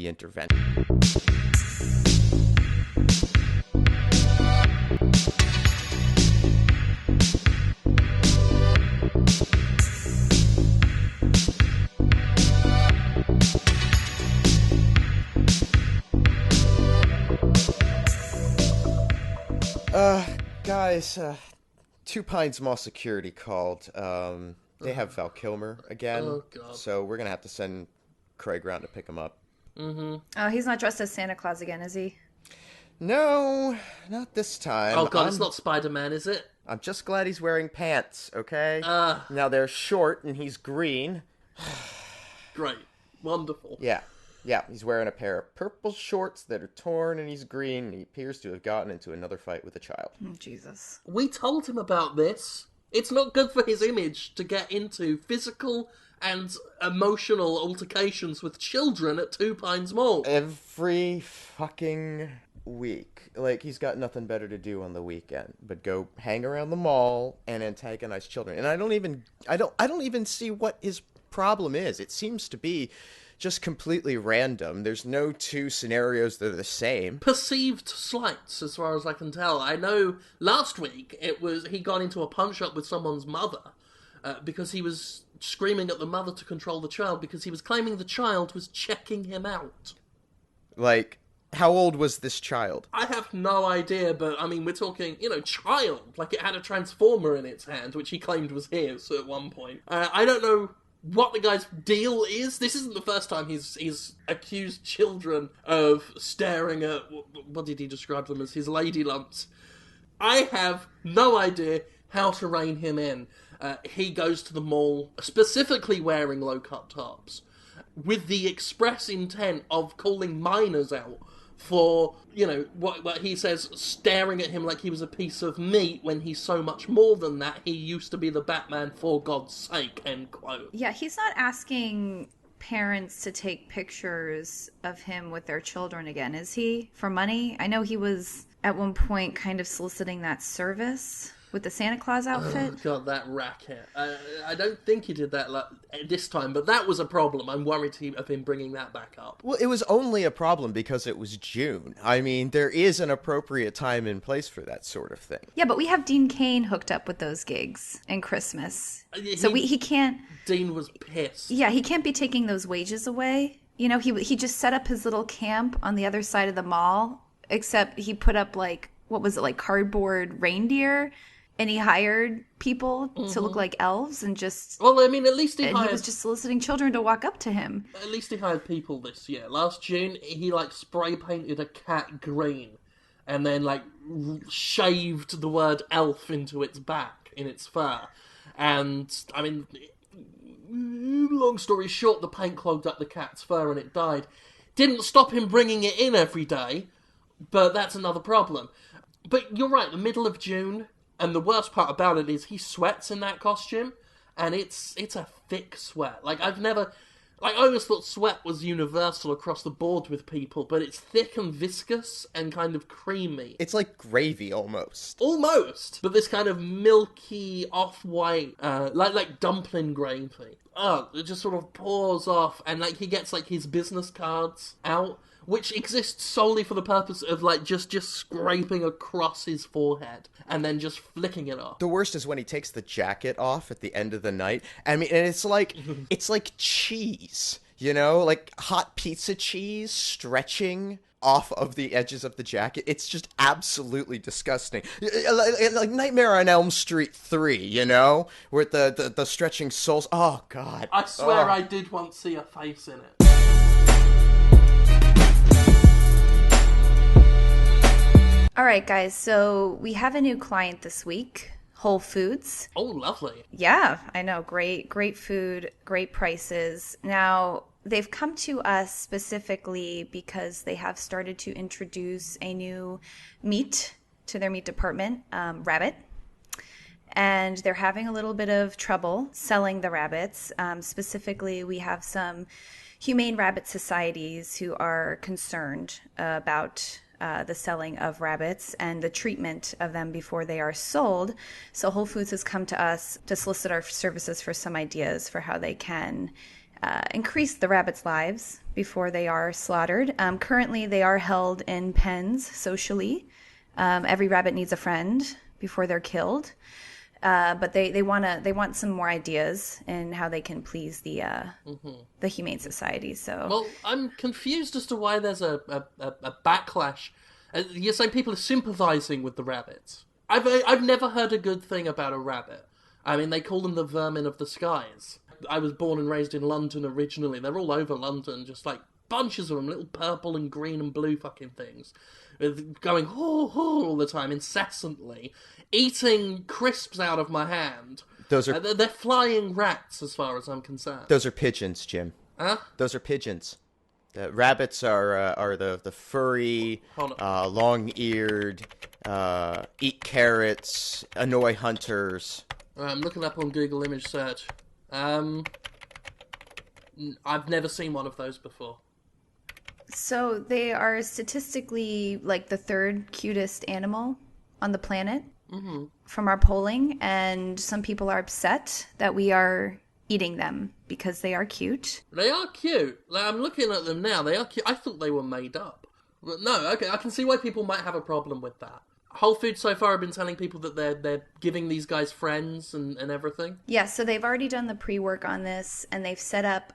the intervention. Guys, Two Pines Mall Security called. They have Val Kilmer again. Oh, God. So we're going to have to send Craig round to pick him up. Mm-hmm. Oh, he's not dressed as Santa Claus again, is he? No, not this time. Oh, God, it's not Spider-Man, is it? I'm just glad he's wearing pants, okay? Now they're short and he's green. Great. Wonderful. Yeah, he's wearing a pair of purple shorts that are torn and he's green and he appears to have gotten into another fight with a child. Oh, Jesus. We told him about this. It's not good for his image to get into physical and emotional altercations with children at Two Pines Mall. Every fucking week. Like, he's got nothing better to do on the weekend but go hang around the mall and antagonize children. And I don't even see what his problem is. It seems to be just completely random. There's no two scenarios that are the same. Perceived slights, as far as I can tell. I know last week he got into a punch-up with someone's mother because he was screaming at the mother to control the child because he was claiming the child was checking him out. Like, how old was this child? I have no idea, but, I mean, we're talking, child. Like, it had a transformer in its hand, which he claimed was his at one point. I don't know what the guy's deal is. This isn't the first time he's accused children of staring at, what did he describe them as, his lady lumps. I have no idea how to rein him in. He goes to the mall specifically wearing low-cut tops with the express intent of calling minors out for, what he says, staring at him like he was a piece of meat when he's so much more than that. He used to be the Batman for God's sake, end quote. Yeah, he's not asking parents to take pictures of him with their children again, is he? For money? I know he was at one point kind of soliciting that service with the Santa Claus outfit. Oh, God, that racket. I don't think he did that this time, but that was a problem. I'm worried of him bringing that back up. Well, it was only a problem because it was June. I mean, there is an appropriate time and place for that sort of thing. Yeah, but we have Dean Cain hooked up with those gigs and Christmas. He can't... Dean was pissed. Yeah, he can't be taking those wages away. He just set up his little camp on the other side of the mall, except he put up, cardboard reindeer. And he hired people to look like elves and just... Well, I mean, at least he was just soliciting children to walk up to him. At least he hired people this year. Last June, he, spray painted a cat green. And then, shaved the word elf into its back, in its fur. And, I mean, long story short, the paint clogged up the cat's fur and it died. Didn't stop him bringing it in every day, but that's another problem. But you're right, the middle of June... And the worst part about it is he sweats in that costume, and it's a thick sweat. I always thought sweat was universal across the board with people, but it's thick and viscous and kind of creamy. It's like gravy almost. Almost! But this kind of milky, off-white, like dumpling gravy. Oh, it just sort of pours off, and he gets his business cards out, which exists solely for the purpose of just scraping across his forehead and then just flicking it off. The worst is when he takes the jacket off at the end of the night. I mean, and it's like cheese, like hot pizza cheese stretching off of the edges of the jacket. It's just absolutely disgusting. Like Nightmare on Elm Street 3, where the stretching soles. Oh, God. I swear I did once see a face in it. All right, guys, so we have a new client this week, Whole Foods. Oh, lovely. Yeah, I know. Great food, great prices. Now, they've come to us specifically because they have started to introduce a new meat to their meat department, rabbit. And they're having a little bit of trouble selling the rabbits. Specifically, we have some humane rabbit societies who are concerned about the selling of rabbits and the treatment of them before they are sold. So Whole Foods has come to us to solicit our services for some ideas for how they can increase the rabbits' lives before they are slaughtered. Currently, they are held in pens socially. Every rabbit needs a friend before they're killed. But they want some more ideas in how they can please the Humane Society. So, well, I'm confused as to why there's a backlash. You're saying people are sympathising with the rabbits. I've never heard a good thing about a rabbit. I mean, they call them the vermin of the skies. I was born and raised in London originally. They're all over London, just like bunches of them, little purple and green and blue fucking things, going ho ho all the time, incessantly, eating crisps out of my hand. Those are they're flying rats, as far as I'm concerned. Those are pigeons, Jim. Huh? Those are pigeons. Rabbits are the furry, long-eared, eat carrots, annoy hunters. I'm looking up on Google image search. I've never seen one of those before. So they are statistically like the third cutest animal on the planet from our polling, and some people are upset that we are eating them because they are cute. They are cute. Like, I'm looking at them now. They are cute. I thought they were made up. But no, okay, I can see why people might have a problem with that. Whole Foods so far have been telling people that they're giving these guys friends and everything. Yeah, so they've already done the pre-work on this, and they've set up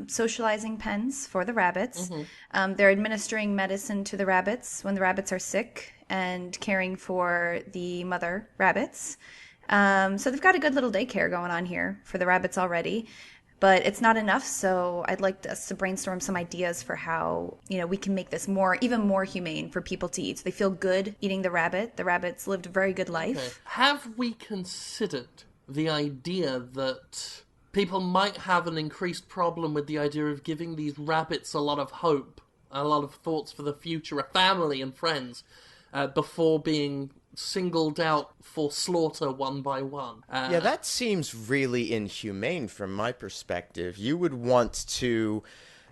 socializing pens for the rabbits. They're administering medicine to the rabbits when the rabbits are sick and caring for the mother rabbits. So they've got a good little daycare going on here for the rabbits already. But it's not enough, so I'd like us to brainstorm some ideas for how, we can make this even more humane for people to eat. So they feel good eating the rabbit. The rabbits lived a very good life. Okay. Have we considered the idea that people might have an increased problem with the idea of giving these rabbits a lot of hope, a lot of thoughts for the future, a family and friends, before being singled out for slaughter one by one? Yeah, that seems really inhumane from my perspective. You would want to,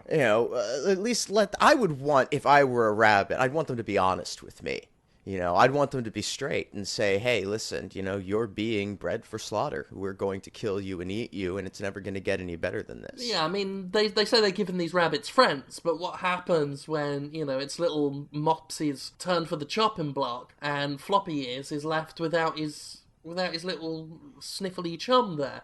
at least I would want, if I were a rabbit, I'd want them to be honest with me. I'd want them to be straight and say, hey, listen, you're being bred for slaughter. We're going to kill you and eat you, and it's never going to get any better than this. Yeah, I mean, they say they're giving these rabbits friends, but what happens when, its little Mopsy's turn for the chopping block and Floppy Ears is left without his little sniffly chum there?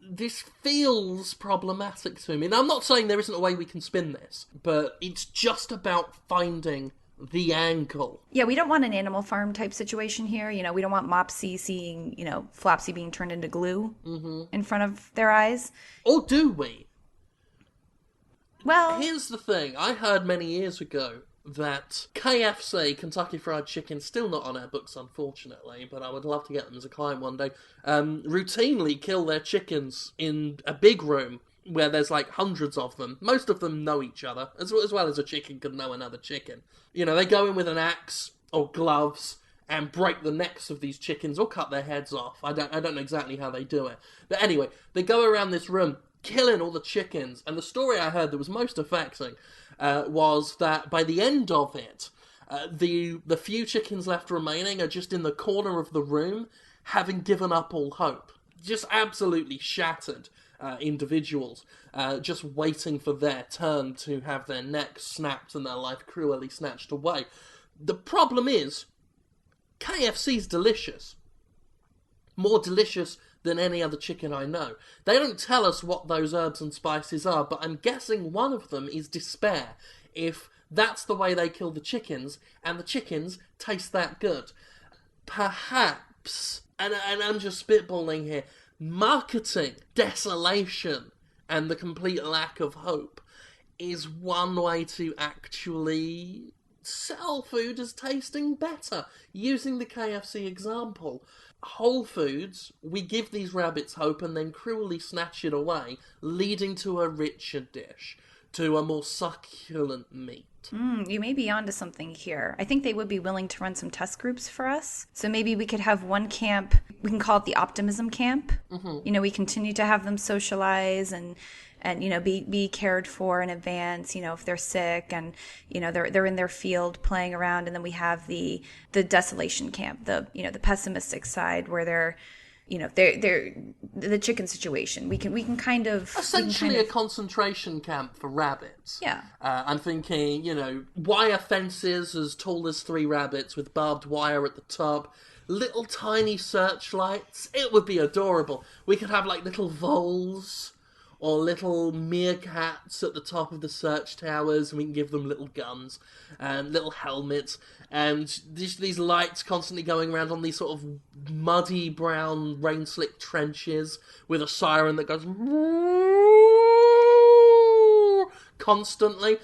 This feels problematic to me. Now, I'm not saying there isn't a way we can spin this, but it's just about finding the angle. Yeah, we don't want an Animal Farm type situation here. We don't want Mopsy seeing, Flopsy being turned into glue in front of their eyes. Or do we? Well, here's the thing. I heard many years ago that KFC, Kentucky Fried Chicken, still not on our books, unfortunately, but I would love to get them as a client one day, routinely kill their chickens in a big room where there's like hundreds of them. Most of them know each other, as well as a chicken could know another chicken. They go in with an axe or gloves and break the necks of these chickens or cut their heads off. I don't know exactly how they do it. But anyway, they go around this room killing all the chickens. And the story I heard that was most affecting was that by the end of it, the few chickens left remaining are just in the corner of the room, having given up all hope. Just absolutely shattered. Individuals just waiting for their turn to have their necks snapped and their life cruelly snatched away. The problem is, KFC's delicious. More delicious than any other chicken I know. They don't tell us what those herbs and spices are, but I'm guessing one of them is despair, if that's the way they kill the chickens, and the chickens taste that good. Perhaps, and I'm just spitballing here, marketing desolation and the complete lack of hope is one way to actually sell food as tasting better. Using the KFC example, Whole Foods, we give these rabbits hope and then cruelly snatch it away, leading to a richer dish, to a more succulent meat. You may be onto something here. I think they would be willing to run some test groups for us. So maybe we could have one camp, we can call it the optimism camp. We continue to have them socialize and be cared for in advance, if they're sick and, they're in their field playing around. And then we have the desolation camp, the pessimistic side where they're they're the chicken situation. We can kind of essentially a concentration camp for rabbits. Yeah. I'm thinking, wire fences as tall as 3 rabbits with barbed wire at the top, little tiny searchlights. It would be adorable. We could have like little voles or little meerkats at the top of the search towers, and we can give them little guns and little helmets, and these lights constantly going around on these sort of muddy brown rain-slicked trenches with a siren that goes constantly.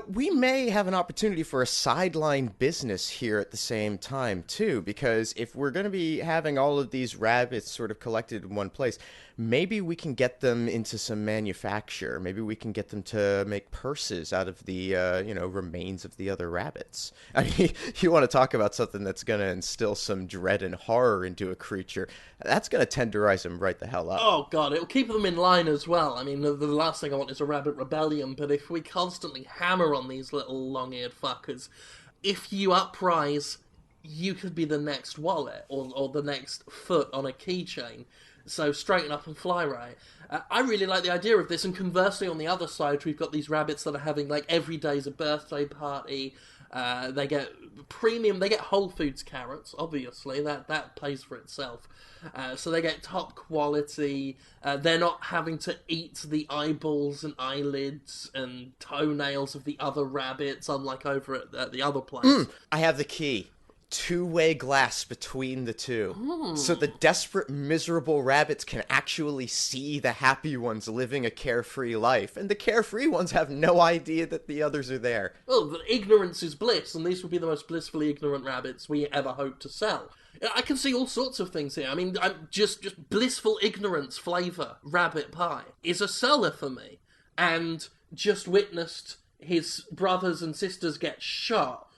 We may have an opportunity for a sideline business here at the same time, too, because if we're going to be having all of these rabbits sort of collected in one place, maybe we can get them into some manufacture. Maybe we can get them to make purses out of the, remains of the other rabbits. I mean, you want to talk about something that's going to instill some dread and horror into a creature. That's going to tenderize them right the hell up. Oh, God, it'll keep them in line as well. I mean, the last thing I want is a rabbit rebellion, but if we constantly hammer on these little long-eared fuckers, if you uprise, you could be the next wallet or the next foot on a keychain. So straighten up and fly right. I really like the idea of this, and conversely on the other side, we've got these rabbits that are having like every day's a birthday party. They get premium, they get Whole Foods carrots, obviously, that pays for itself. So they get top quality, they're not having to eat the eyeballs and eyelids and toenails of the other rabbits, unlike over at the other place. I have the key. 2-way glass between the two. So the desperate, miserable rabbits can actually see the happy ones living a carefree life, and the carefree ones have no idea that the others are there. Well, the ignorance is bliss, and these would be the most blissfully ignorant rabbits we ever hope to sell. I can see all sorts of things here. I mean, I'm just blissful ignorance flavour rabbit pie is a seller for me, and just witnessed his brothers and sisters get shot.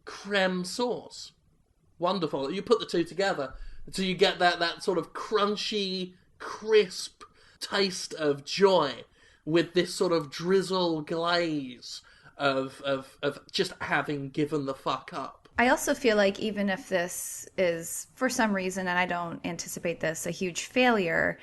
Creme sauce. Wonderful. You put the two together, so you get that sort of crunchy, crisp taste of joy with this sort of drizzle glaze of just having given the fuck up. I also feel like even if this is, for some reason, and I don't anticipate this, a huge failure,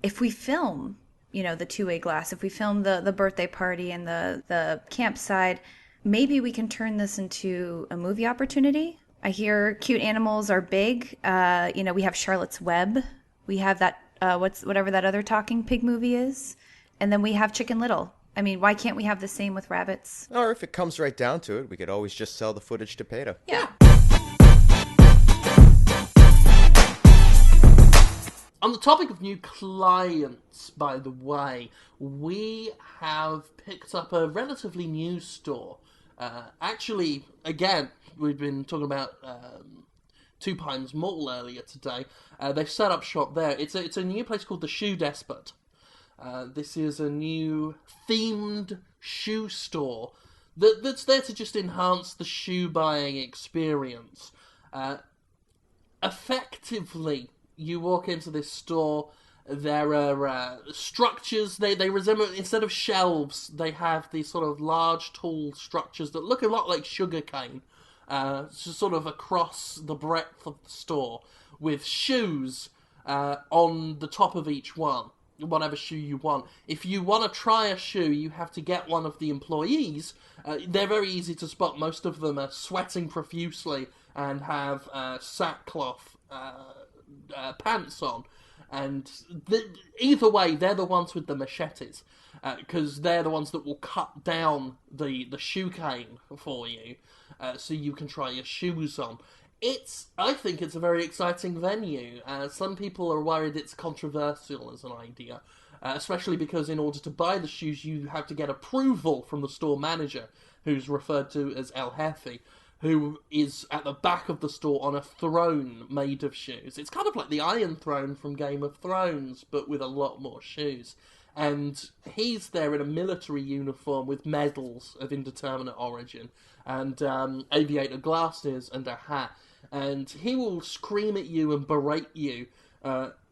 if we film, the 2-way glass, if we film the birthday party and the campsite, maybe we can turn this into a movie opportunity. I hear cute animals are big. We have Charlotte's Web. We have that, whatever that other talking pig movie is. And then we have Chicken Little. I mean, why can't we have the same with rabbits? Or if it comes right down to it, we could always just sell the footage to PETA. Yeah. On the topic of new clients, by the way, we have picked up a relatively new store. Actually, again, we've been talking about Two Pines Mall earlier today. They've set up shop there. It's a new place called the Shoe Despot. This is a new themed shoe store that's there to just enhance the shoe buying experience. Effectively, you walk into this store, there are structures, they resemble, instead of shelves, they have these sort of large, tall structures that look a lot like sugarcane, sort of across the breadth of the store, with shoes on the top of each one, whatever shoe you want. If you want to try a shoe, you have to get one of the employees. They're very easy to spot. Most of them are sweating profusely and have sackcloth pants on. And either way, they're the ones with the machetes, because they're the ones that will cut down the shoe cane for you, so you can try your shoes on. I think it's a very exciting venue. Some people are worried it's controversial as an idea, especially because in order to buy the shoes, you have to get approval from the store manager, who's referred to as El Jefe, who is at the back of the store on a throne made of shoes. It's kind of like the Iron Throne from Game of Thrones, but with a lot more shoes. And he's there in a military uniform with medals of indeterminate origin, and aviator glasses and a hat. And he will scream at you and berate you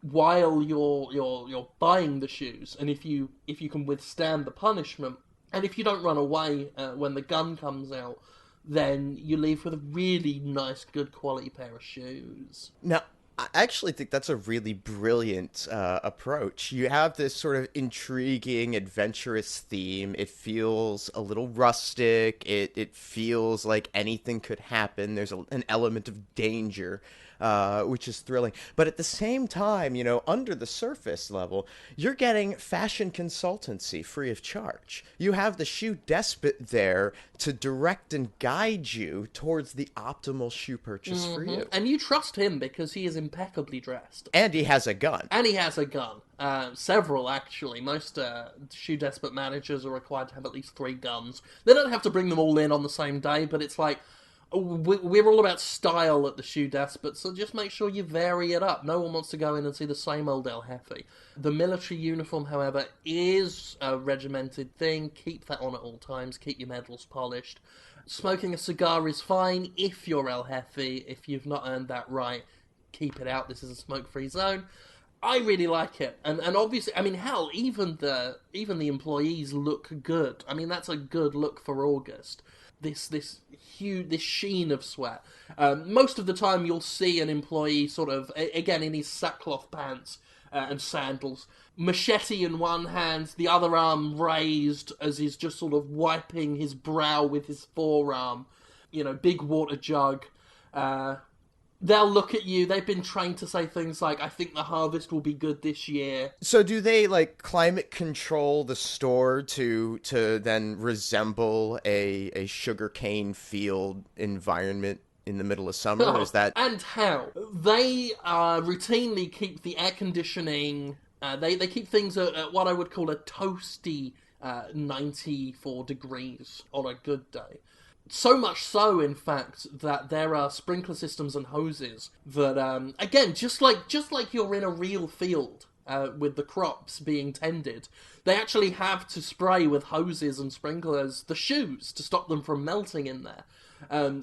while you're buying the shoes. And if you can withstand the punishment, and if you don't run away when the gun comes out, then you leave with a really nice, good quality pair of shoes. Now, I actually think that's a really brilliant approach. You have this sort of intriguing, adventurous theme. It feels a little rustic. It feels like anything could happen. There's an element of danger, which is thrilling. But at the same time, under the surface level, you're getting fashion consultancy free of charge. You have the Shoe Despot there to direct and guide you towards the optimal shoe purchase for you. And you trust him because he is impeccably dressed. And he has a gun. Several, actually. Most Shoe Despot managers are required to have at least 3 guns. They don't have to bring them all in on the same day, but it's like, we're all about style at the Shoe Despot, so just make sure you vary it up. No one wants to go in and see the same old El Jefe. The military uniform, however, is a regimented thing. Keep that on at all times. Keep your medals polished. Smoking a cigar is fine if you're El Jefe. If you've not earned that right, keep it out. This is a smoke-free zone. I really like it. And obviously, I mean, hell, even the employees look good. I mean, that's a good look for August. This sheen of sweat. Most of the time you'll see an employee sort of, again, in his sackcloth pants and sandals, machete in one hand, the other arm raised as he's just sort of wiping his brow with his forearm, big water jug. They'll look at you. They've been trained to say things like, I think the harvest will be good this year. So do they, climate control the store to then resemble a sugarcane field environment in the middle of summer? Or is that... And how? They routinely keep the air conditioning... They keep things at what I would call a toasty 94 degrees on a good day. So much so, in fact, that there are sprinkler systems and hoses that, again, just like you're in a real field with the crops being tended, they actually have to spray with hoses and sprinklers the shoes to stop them from melting in there.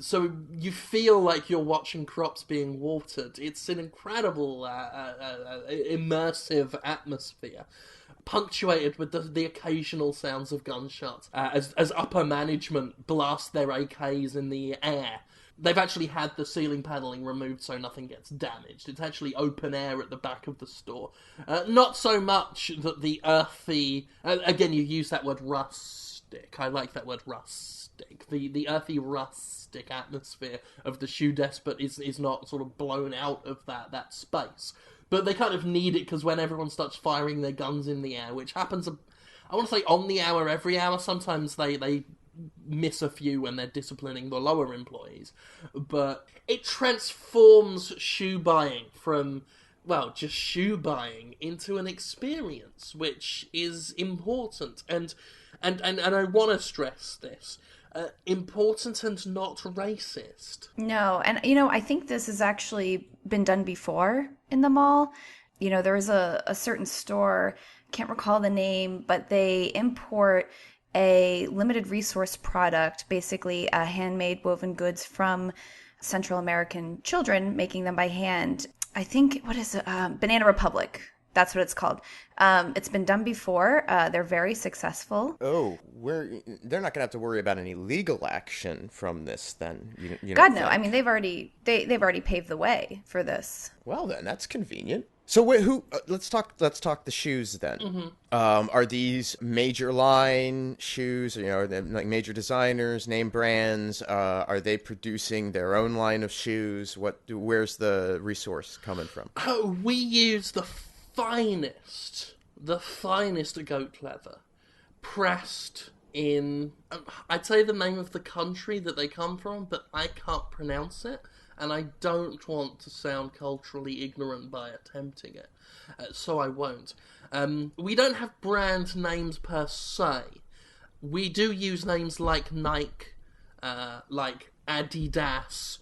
So you feel like you're watching crops being watered. It's an incredible, immersive atmosphere, punctuated with the occasional sounds of gunshots as upper management blast their AKs in the air. They've actually had the ceiling paneling removed so nothing gets damaged. It's actually open air at the back of the store. Not so much that the earthy... again, you use that word rustic. I like that word rustic. The earthy rustic atmosphere of the Shoe Despot is not sort of blown out of that space. But they kind of need it because when everyone starts firing their guns in the air, which happens, I want to say on the hour, every hour, sometimes they miss a few when they're disciplining the lower employees. But it transforms shoe buying from, well, just shoe buying into an experience, which is important. And I want to stress this. Important and not racist. No, and I think this has actually been done before in the mall. There was a certain store, can't recall the name, but they import a limited resource product, basically handmade woven goods from Central American children, making them by hand. I think, what is it? Banana Republic. That's what it's called. It's been done before. They're very successful. Oh, they're not going to have to worry about any legal action from this then. God, no. I mean, they've already paved the way for this. Well, then that's convenient. So who? Let's talk the shoes then. Mm-hmm. Are these major line shoes? Are they like major designers, name brands? Are they producing their own line of shoes? Where's the resource coming from? Oh, we use the finest goat leather, pressed in, I'd say the name of the country that they come from, but I can't pronounce it, and I don't want to sound culturally ignorant by attempting it, so I won't. We don't have brand names per se. We do use names like Nike, like Adidas,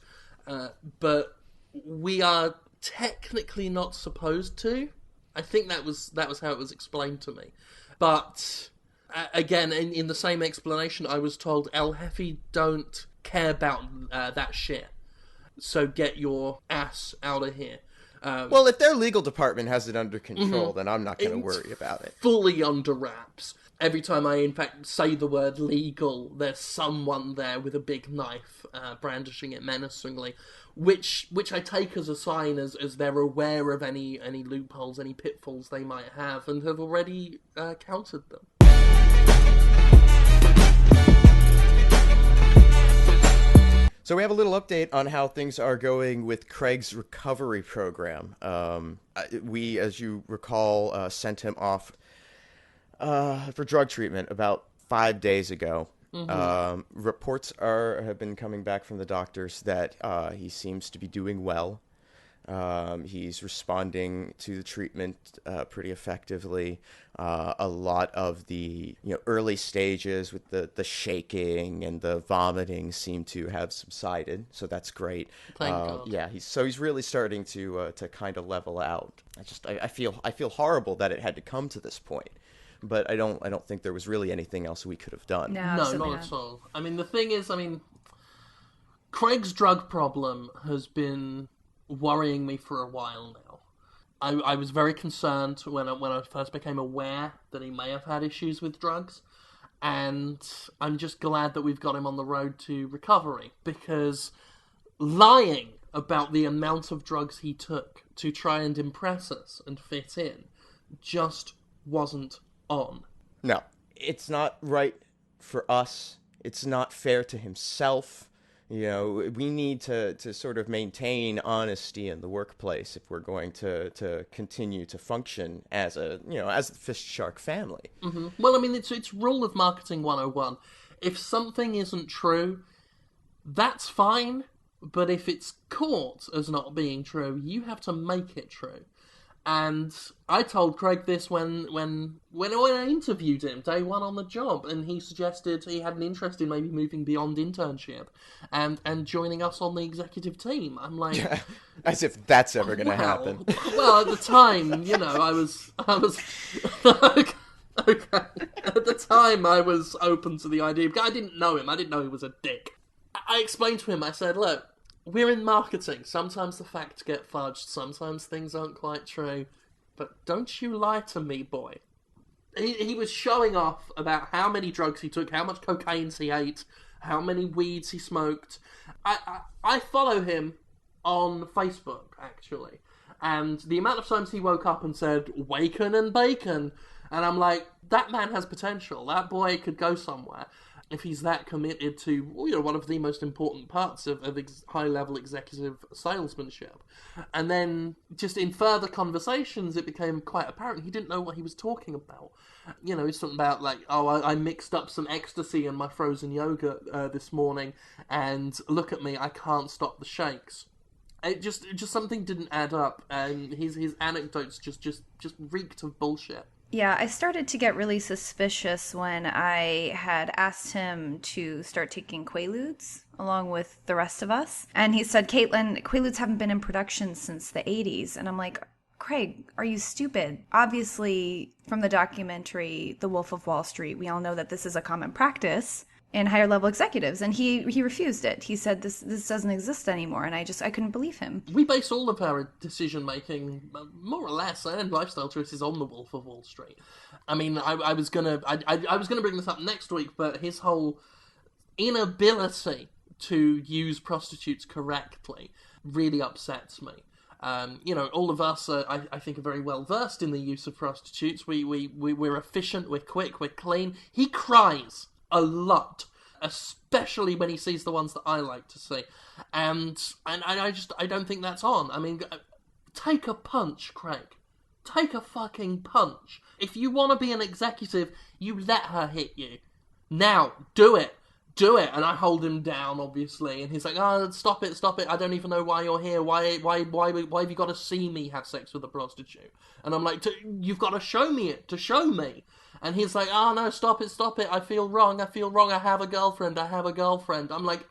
but we are technically not supposed to. I think that was how it was explained to me. But, again, in the same explanation, I was told, El Jefe don't care about that shit. So get your ass out of here. Well, if their legal department has it under control, then I'm not going to worry about it. Fully under wraps. Every time I, in fact, say the word legal, there's someone there with a big knife, brandishing it menacingly, which I take as a sign as they're aware of any loopholes, any pitfalls they might have, and have already countered them. So we have a little update on how things are going with Craig's recovery program. We, as you recall, sent him off for drug treatment about 5 days ago. Mm-hmm. Reports have been coming back from the doctors that he seems to be doing well. He's responding to the treatment pretty effectively. A lot of the early stages with the shaking and the vomiting seem to have subsided, so that's great. Thank God. Yeah, he's really starting to kind of level out. I feel horrible that it had to come to this point, but I don't think there was really anything else we could have done. No, not at all. I mean, the thing is, Craig's drug problem has been worrying me for a while now. I was very concerned when I first became aware that he may have had issues with drugs, and I'm just glad that we've got him on the road to recovery, because lying about the amount of drugs he took to try and impress us and fit in just wasn't on. No, it's not right for us. It's not fair to himself. We need to sort of maintain honesty in the workplace if we're going to continue to function as the FistShark family. Mm-hmm. Well, it's rule of marketing 101. If something isn't true, that's fine, but if it's caught as not being true, you have to make it true. And I told Craig this when I interviewed him day one on the job, and he suggested he had an interest in maybe moving beyond internship and joining us on the executive team. I'm like, yeah, as if that's ever going to happen. Well, at the time, I was okay. At the time, I was open to the idea. I didn't know him. I didn't know he was a dick. I explained to him. I said, look, we're in marketing. Sometimes the facts get fudged. Sometimes things aren't quite true. But don't you lie to me, boy. He was showing off about how many drugs he took, how much cocaine he ate, how many weeds he smoked. I follow him on Facebook, actually. And the amount of times he woke up and said, "Waken and bacon." And I'm like, that man has potential. That boy could go somewhere if he's that committed to one of the most important parts of high-level executive salesmanship. And then, just in further conversations, it became quite apparent he didn't know what he was talking about. He's talking about, I mixed up some ecstasy in my frozen yogurt this morning, and look at me, I can't stop the shakes. It just something didn't add up, and his anecdotes just reeked of bullshit. Yeah, I started to get really suspicious when I had asked him to start taking Quaaludes along with the rest of us. And he said, "Caitlin, Quaaludes haven't been in production since the 80s. And I'm like, Craig, are you stupid? Obviously, from the documentary The Wolf of Wall Street, we all know that this is a common practice in higher level executives, and he refused it. He said this doesn't exist anymore, and I couldn't believe him. We base all of our decision making, more or less, and lifestyle choices on the Wolf of Wall Street. I was gonna bring this up next week, but his whole inability to use prostitutes correctly really upsets me. All of us, I think, are very well versed in the use of prostitutes. We're efficient, we're quick, we're clean. He cries a lot, especially when he sees the ones that I like to see, and I don't think that's on. Take a punch, Craig. Take a fucking punch. If you want to be an executive, you let her hit you. Now, do it. And I hold him down, obviously, and he's like, "Oh, stop it, I don't even know why you're here, why have you got to see me have sex with a prostitute?" And I'm like, "You've got to show me it, to show me." And he's like, "Oh no, stop it, I feel wrong, I have a girlfriend. I'm like,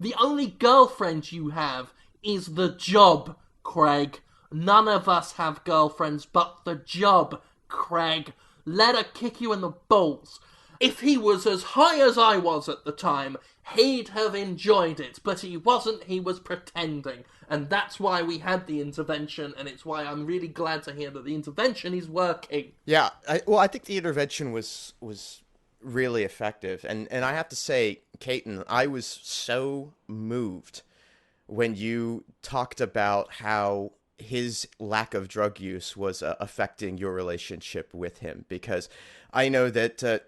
the only girlfriend you have is the job, Craig. None of us have girlfriends but the job, Craig. Let her kick you in the balls." If he was as high as I was at the time, he'd have enjoyed it, but he wasn't, he was pretending. And that's why we had the intervention, and it's why I'm really glad to hear that the intervention is working. Yeah, I think the intervention was really effective. And I have to say, Caton, I was so moved when you talked about how his lack of drug use was affecting your relationship with him, because I know that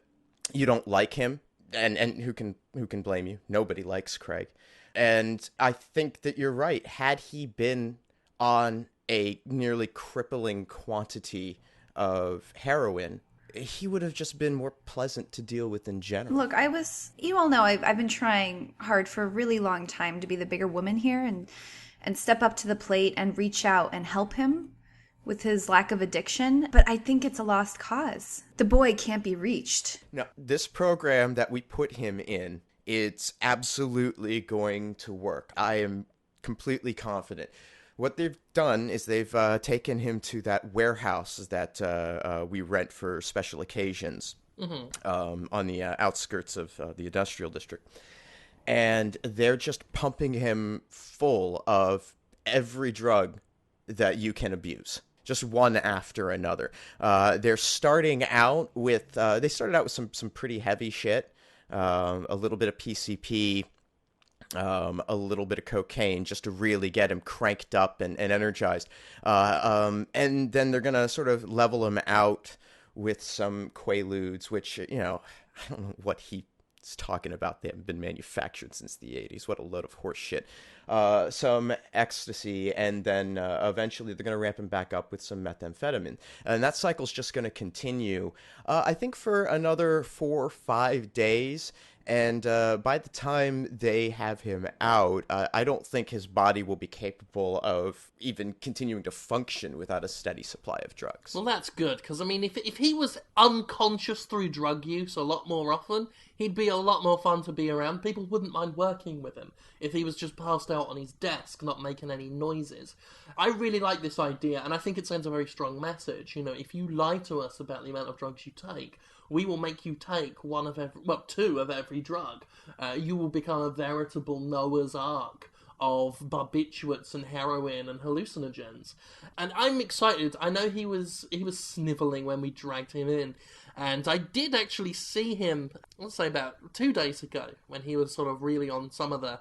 you don't like him, and who can blame you? Nobody likes Craig. And I think that you're right. Had he been on a nearly crippling quantity of heroin, he would have just been more pleasant to deal with in general. Look, you all know I've been trying hard for a really long time to be the bigger woman here and step up to the plate and reach out and help him with his lack of addiction, but I think it's a lost cause. The boy can't be reached. No, this program that we put him in, it's absolutely going to work. I am completely confident. What they've done is they've taken him to that warehouse that we rent for special occasions on the outskirts of the industrial district. And they're just pumping him full of every drug that you can abuse. Just one after another. They're starting out with, they started out with some pretty heavy shit. A little bit of PCP, a little bit of cocaine, just to really get him cranked up and energized. And then they're going to sort of level him out with some Quaaludes, which, I don't know what he's talking about. They haven't been manufactured since the 80s. What a load of horse shit. Some ecstasy, and then eventually they're going to ramp him back up with some methamphetamine. And that cycle's just going to continue, I think, for another 4 or 5 days. And by the time they have him out, I don't think his body will be capable of even continuing to function without a steady supply of drugs. Well, that's good, because, I mean, if he was unconscious through drug use a lot more often, he'd be a lot more fun to be around. People wouldn't mind working with him if he was just passed out on his desk, not making any noises. I really like this idea, and I think it sends a very strong message. If you lie to us about the amount of drugs you take, we will make you take 2 of every drug. You will become a veritable Noah's Ark of barbiturates and heroin and hallucinogens. And I'm excited. I know he was snivelling when we dragged him in. And I did actually see him, let's say about 2 days ago, when he was sort of really on some of the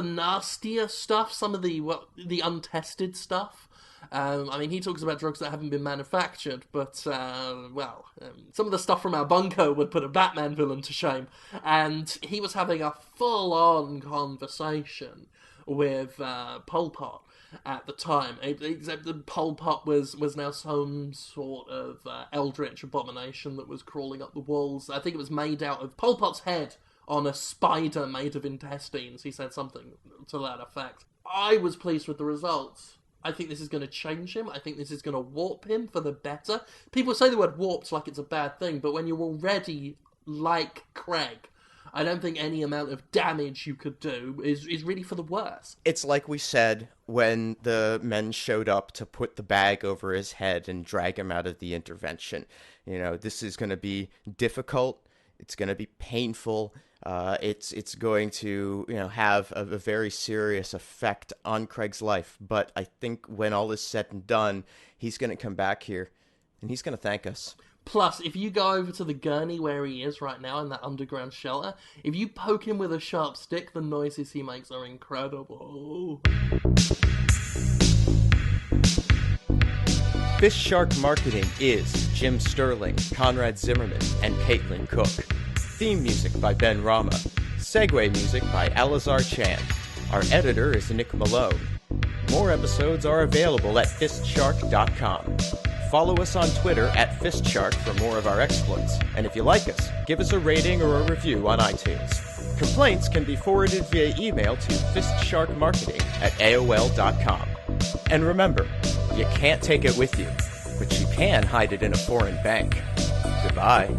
nastier stuff, some of the untested stuff. He talks about drugs that haven't been manufactured, but, some of the stuff from our bunker would put a Batman villain to shame. And he was having a full-on conversation with Pol Pot at the time, except that Pol Pot was now some sort of eldritch abomination that was crawling up the walls. I think it was made out of Pol Pot's head on a spider made of intestines. He said something to that effect. I was pleased with the results. I think this is going to change him. I think this is going to warp him for the better. People say the word warped like it's a bad thing, but when you're already like Craig, I don't think any amount of damage you could do is really for the worse. It's like we said when the men showed up to put the bag over his head and drag him out of the intervention. This is going to be difficult. It's going to be painful. It's going to have a very serious effect on Craig's life. But I think when all is said and done, he's going to come back here and he's going to thank us. Plus, if you go over to the gurney where he is right now in that underground shelter, if you poke him with a sharp stick, the noises he makes are incredible. FistShark Marketing is Jim Sterling, Conrad Zimmerman, and Caitlin Cook. Theme music by Ben Rama. Segue music by Alazar Chan. Our editor is Nick Malone. More episodes are available at FistShark.com. Follow us on Twitter at FistShark for more of our exploits. And if you like us, give us a rating or a review on iTunes. Complaints can be forwarded via email to fistsharkmarketing@aol.com. And remember, you can't take it with you, but you can hide it in a foreign bank. Goodbye.